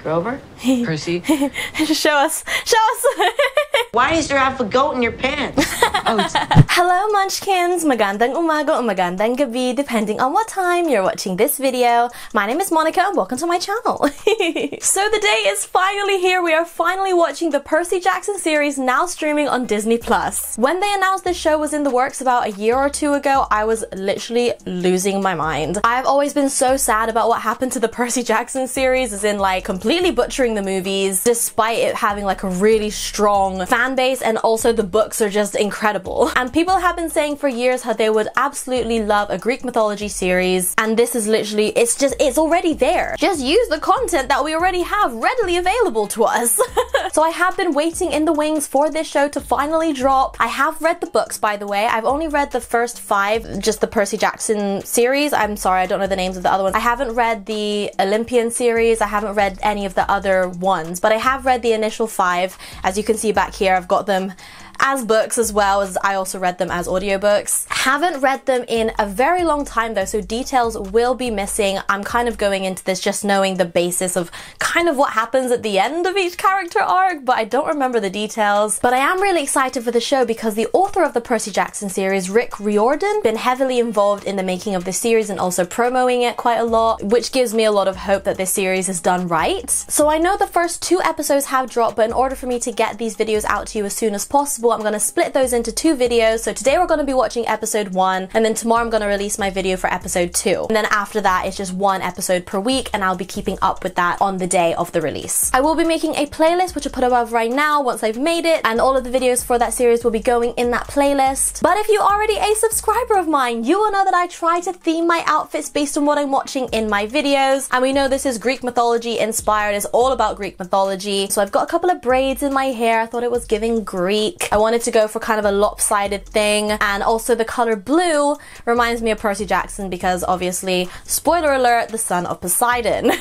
Grover? Percy? Show us. Show us. Why is there half a goat in your pants? Hello Munchkins, magandang umaga o magandang gabi depending on what time you're watching this video. My name is Monica and welcome to my channel. So the day is finally here. We are finally watching the Percy Jackson series, now streaming on Disney+. When they announced this show was in the works about a year or two ago, I was literally losing my mind. I've always been so sad about what happened to the Percy Jackson series, as in like completely butchering the movies despite it having like a really strong fan base, and also the books are just incredible. And people have been saying for years how they would absolutely love a Greek mythology series, and this is literally, it's already there. Just use the content that we already have readily available to us. So I have been waiting in the wings for this show to finally drop. I have read the books, by the way. I've only read the first 5, just the Percy Jackson series. I'm sorry, I don't know the names of the other ones. I haven't read the Olympian series. I haven't read any of the other ones, but I have read the initial 5. As you can see back here, I've got them as books as well as I also read them as audiobooks. Haven't read them in a very long time though, so details will be missing. I'm kind of going into this just knowing the basis of kind of what happens at the end of each character arc, but I don't remember the details. But I am really excited for the show because the author of the Percy Jackson series, Rick Riordan, been heavily involved in the making of the series and also promoting it quite a lot, which gives me a lot of hope that this series is done right. So I know the first 2 episodes have dropped, but in order for me to get these videos out to you as soon as possible, I'm going to split those into 2 videos. So today we're going to be watching episode 1, and then tomorrow I'm going to release my video for episode 2. And then after that it's just 1 episode per week, and I'll be keeping up with that on the day of the release. I will be making a playlist which I'll put above right now once I've made it, and all of the videos for that series will be going in that playlist. But if you're already a subscriber of mine, you will know that I try to theme my outfits based on what I'm watching in my videos, and we know this is Greek mythology inspired. It's all about Greek mythology. So I've got a couple of braids in my hair. I thought it was giving Greek. I wanted to go for kind of a lopsided thing, and also the color blue reminds me of Percy Jackson because obviously, spoiler alert, the son of Poseidon.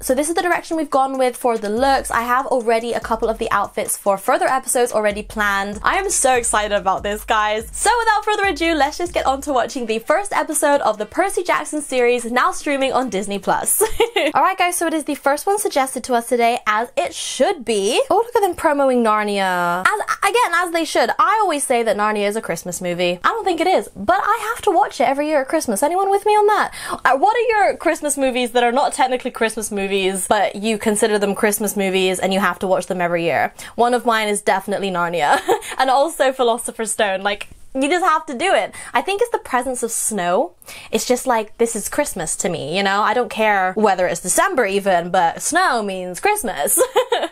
So this is the direction we've gone with for the looks. I have already a couple of the outfits for further episodes already planned. I am so excited about this, guys. So without further ado, let's just get on to watching the first episode of the Percy Jackson series, now streaming on Disney+. Alright guys, so it is the first one suggested to us today, as it should be. Oh, look at them promoting Narnia. As they should. I always say that Narnia is a Christmas movie. I don't think it is, but I have to watch it every year at Christmas. Anyone with me on that? What are your Christmas movies that are not technically Christmas movies, but you consider them Christmas movies and you have to watch them every year? One of mine is definitely Narnia. And also Philosopher's Stone. Like, you just have to do it. I think it's the presence of snow. It's just like, this is Christmas to me, you know? I don't care whether it's December even, but snow means Christmas.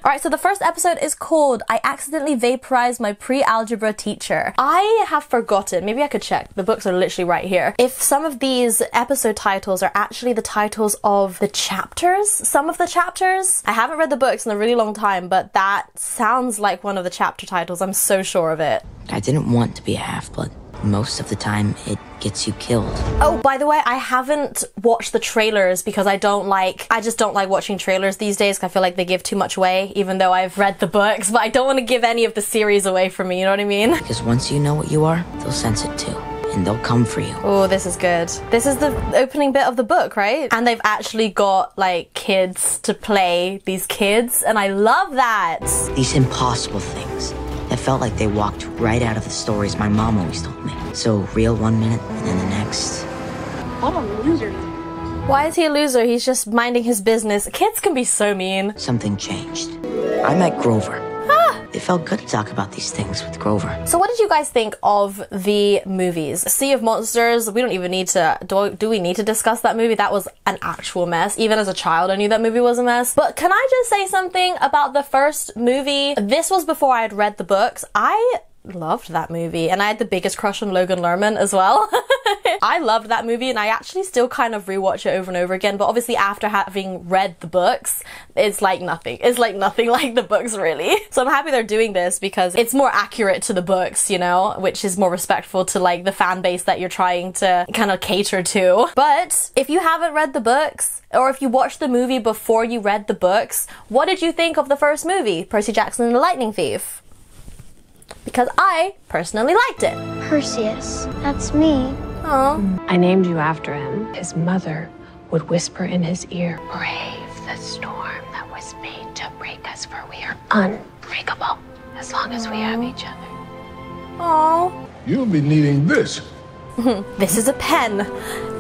Alright, so the first episode is called I Accidentally Vaporized My Pre-Algebra Teacher. I have forgotten, maybe I could check, the books are literally right here, if some of these episode titles are actually the titles of the chapters. Some of the chapters. I haven't read the books in a really long time, but that sounds like one of the chapter titles. I'm so sure of it. I didn't want to be a half-blood. Most of the time, it gets you killed. Oh, by the way, I haven't watched the trailers because I just don't like watching trailers these days because I feel like they give too much away, even though I've read the books, but I don't want to give any of the series away from me, you know what I mean? Because once you know what you are, they'll sense it too. And they'll come for you. Oh, this is good. This is the opening bit of the book, right? And they've actually got, like, kids to play these kids, and I love that! These impossible things that felt like they walked right out of the stories my mom always told me. So real one minute, and then the next. What a loser. Why is he a loser? He's just minding his business. Kids can be so mean. Something changed. I met Grover. It felt good to talk about these things with Grover. So what did you guys think of the movies? Sea of Monsters, we don't even need to, do we need to discuss that movie? That was an actual mess. Even as a child, I knew that movie was a mess. But can I just say something about the first movie? This was before I had read the books. I loved that movie, and I had the biggest crush on Logan Lerman as well. I loved that movie, and I actually still kind of rewatch it over and over again, but obviously after having read the books, it's like nothing. It's like nothing like the books, really. So I'm happy they're doing this because it's more accurate to the books, you know, which is more respectful to like the fan base that you're trying to kind of cater to. But if you haven't read the books, or if you watched the movie before you read the books, what did you think of the first movie, Percy Jackson and the Lightning Thief? Because I personally liked it. Perseus, that's me. Aww. I named you after him. His mother would whisper in his ear, "Brave the storm that was made Yes, for we are unbreakable as long as we have each other. Oh. You'll be needing this. This is a pen.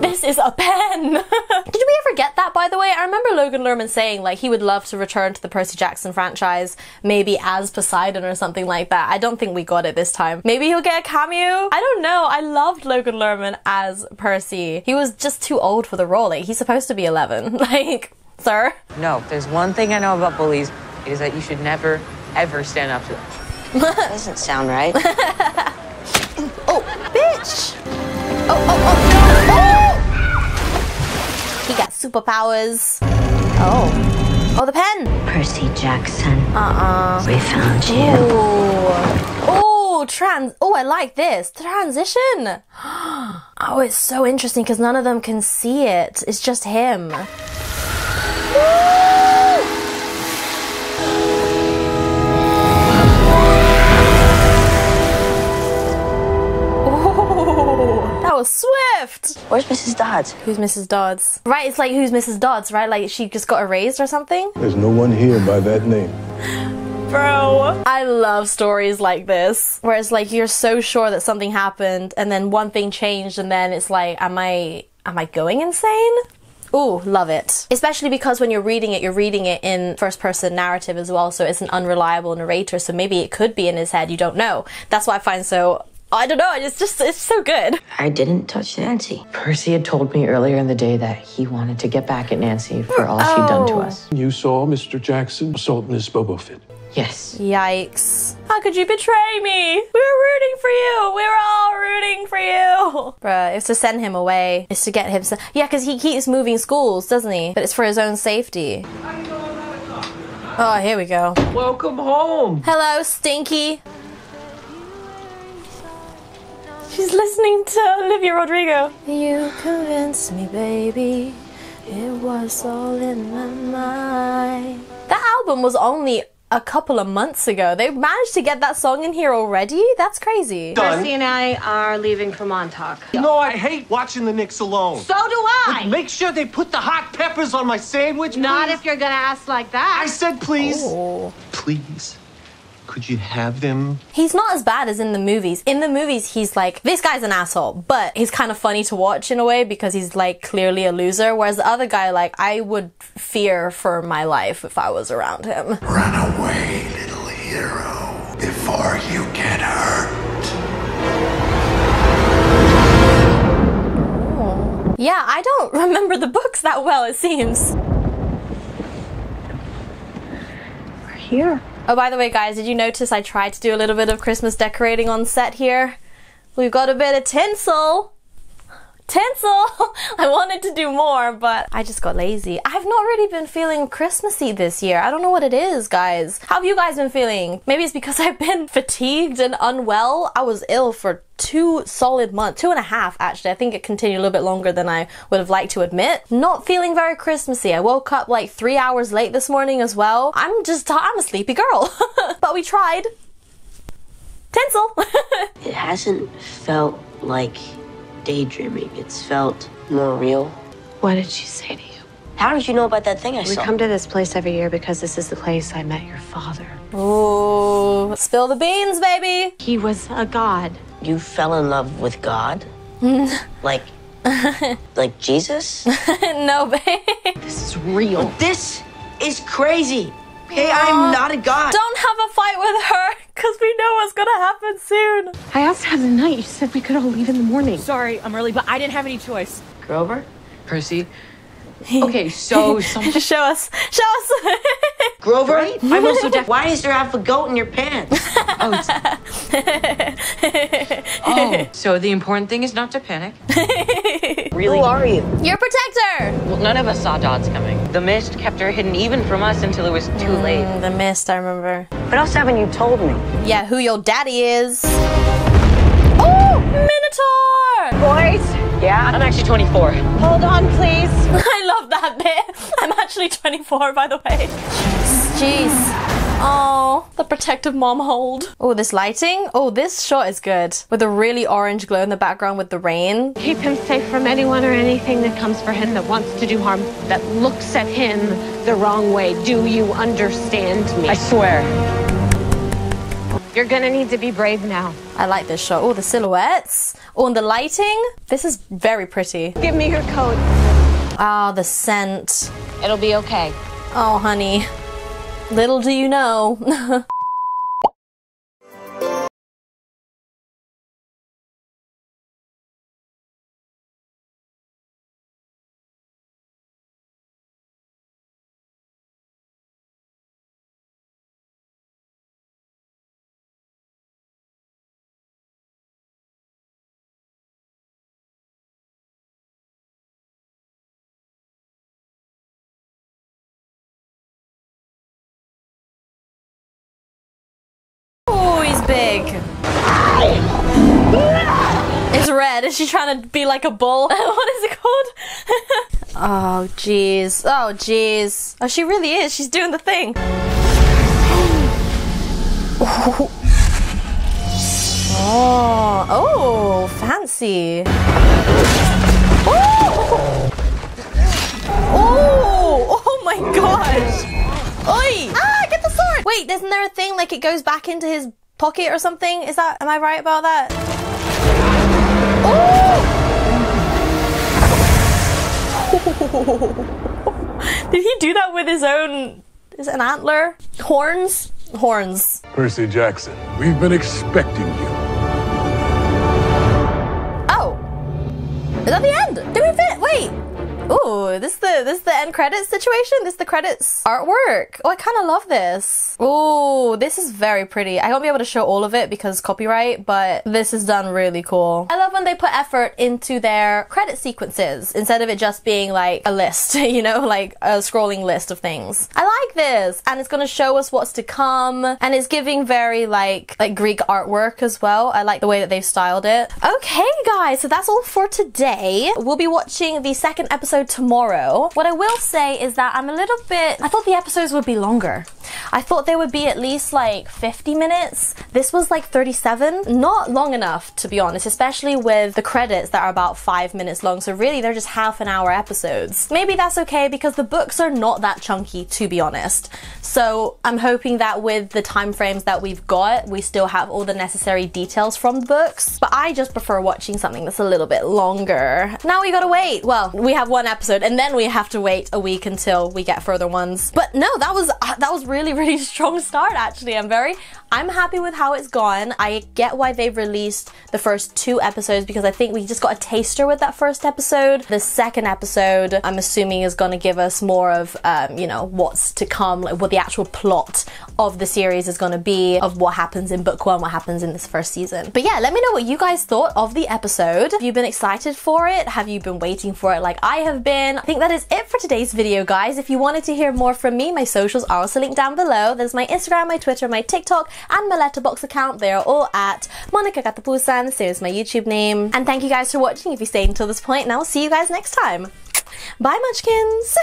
This is a pen. Did we ever get that, by the way? I remember Logan Lerman saying like he would love to return to the Percy Jackson franchise, maybe as Poseidon or something like that. I don't think we got it this time. Maybe he'll get a cameo? I don't know. I loved Logan Lerman as Percy. He was just too old for the role. Like, he's supposed to be 11. Like, sir? No, if there's one thing I know about bullies, it is that you should never, ever stand up to them. That doesn't sound right. Oh, bitch! Oh! He got superpowers. Oh, the pen. Percy Jackson. We found you. Oh, I like this. Transition. Oh, it's so interesting because none of them can see it. It's just him. That was swift! Where's Mrs. Dodds? Who's Mrs. Dodds? Right, it's like, who's Mrs. Dodds, right? Like, she just got erased or something? There's no one here by that name. Bro, I love stories like this, where it's like you're so sure that something happened and then one thing changed and then it's like, am I going insane? Ooh, love it. Especially because when you're reading it in first person narrative as well, so it's an unreliable narrator, so maybe it could be in his head, you don't know. That's what I find so, I don't know, it's so good. I didn't touch Nancy. Percy had told me earlier in the day that he wanted to get back at Nancy for all she'd done to us. You saw Mr. Jackson assault Miss Boba Fett. Yes. Yikes. How could you betray me? We were rooting for you. We were all rooting for you. Bruh, it's to send him away. It's to get him... Yeah, because he keeps moving schools, doesn't he? But it's for his own safety. Oh, here we go. Welcome home. Hello, Stinky. She's listening to Olivia Rodrigo. You convinced me, baby. It was all in my mind. That album was only a couple of months ago. They managed to get that song in here already? That's crazy. Percy and I are leaving for Montauk. No, I hate watching the Knicks alone. So do I! Make sure they put the hot peppers on my sandwich, Not please. if you're gonna ask like that. I said please. Oh. Please. Could you have them? He's not as bad as in the movies. In the movies, he's like, this guy's an asshole, but he's kind of funny to watch in a way because he's like clearly a loser. Whereas the other guy, like, I would fear for my life if I was around him. Run away, little hero, before you get hurt. Oh. Yeah, I don't remember the books that well, it seems. We're here. Oh, by the way, guys, did you notice I tried to do a little bit of Christmas decorating on set here? We've got a bit of tinsel. Tinsel! I wanted to do more, but I just got lazy. I've not really been feeling Christmassy this year. I don't know what it is, guys. How have you guys been feeling? Maybe it's because I've been fatigued and unwell. I was ill for 2 solid months, 2.5 actually. I think it continued a little bit longer than I would have liked to admit. Not feeling very Christmassy. I woke up like 3 hours late this morning as well. I'm a sleepy girl. But we tried. Tinsel! It hasn't felt like daydreaming. It's felt more real. What did she say to you? How did you know about that thing I We saw? come to this place every year because this is the place I met your father. Ooh, spill the beans, baby! He was a god. You fell in love with God? like Jesus? No, babe. This is real. This is crazy. Okay, I'm not a god. Don't have a fight with her, because we know what's gonna happen soon. I asked to have the night. You said we could all leave in the morning. Sorry, I'm early, but I didn't have any choice. Grover? Percy. Okay, so something. Show us. Show us. Grover? Right? I'm also deaf. Why is there half a goat in your pants? Oh, so the important thing is not to panic. Really? Who are you? Your protector. Well, none of us saw Dodds coming. The mist kept her hidden even from us until it was too late. The mist, I remember. What else haven't you told me? Yeah, who your daddy is. Oh, Minotaur! Boys, Yeah? I'm actually 24. hold on, please. I love that bit. I'm actually 24, by the way. Jeez. Oh. The protective mom hold. Oh, this lighting. Oh, this shot is good. With a really orange glow in the background with the rain. Keep him safe from anyone or anything that comes for him, that wants to do harm, that looks at him the wrong way. Do you understand me? I swear. You're gonna need to be brave now. I like this shot. Oh, the silhouettes. Oh, and the lighting. This is very pretty. Give me your coat. Ah, the scent. It'll be okay. Oh, honey. Little do you know. Oh, he's big. It's red. Is she trying to be like a bull? What is it called? Oh, jeez. Oh, jeez. Oh, she really is. She's doing the thing. Oh, fancy. Oh my gosh. Oi! Ah, get the sword! Wait, isn't there a thing like it goes back into his pocket or something? Is that, am I right about that? Oh! Did he do that with his own, is it an antler? Horns? Horns. Percy Jackson, we've been expecting you. Oh! Is that the end? Did we fit? Wait! Ooh, this is the end credits situation? This is the credits artwork. Oh, I kind of love this. Ooh, this is very pretty. I won't be able to show all of it because copyright, but this is done really cool. I love when they put effort into their credit sequences instead of it just being like a list, you know, like a scrolling list of things. I like this, and it's gonna show us what's to come, and it's giving very like Greek artwork as well. I like the way that they've styled it. Okay, guys, so that's all for today. We'll be watching the second episode tomorrow. What I will say is that I'm a little bit, I thought the episodes would be longer. I thought they would be at least like 50 minutes. This was like 37. Not long enough, to be honest, especially with the credits that are about 5 minutes long. So really they're just half-an-hour episodes. Maybe that's okay because the books are not that chunky, to be honest. So I'm hoping that with the time frames that we've got, we still have all the necessary details from the books. But I just prefer watching something that's a little bit longer. Now we gotta wait. Well, we have one episode and then we have to wait a week until we get further ones. But no, that was really strong start actually. I'm happy with how it's gone. I get why they've released the first 2 episodes because I think we just got a taster with that first episode. The second episode, I'm assuming, is going to give us more of, you know, what's to come, like what the actual plot of the series is going to be, of what happens in book 1, what happens in this first season. But yeah, let me know what you guys thought of the episode. Have you been excited for it? Have you been waiting for it like I have been? I think that is it for today's video, guys. If you wanted to hear more from me, my socials are also linked down below. There's my Instagram, my Twitter, my TikTok, and my Letterboxd account. They are all at Monica Katapusan, same as my YouTube name. And thank you guys for watching if you stayed until this point, and I will see you guys next time. Bye, Munchkins!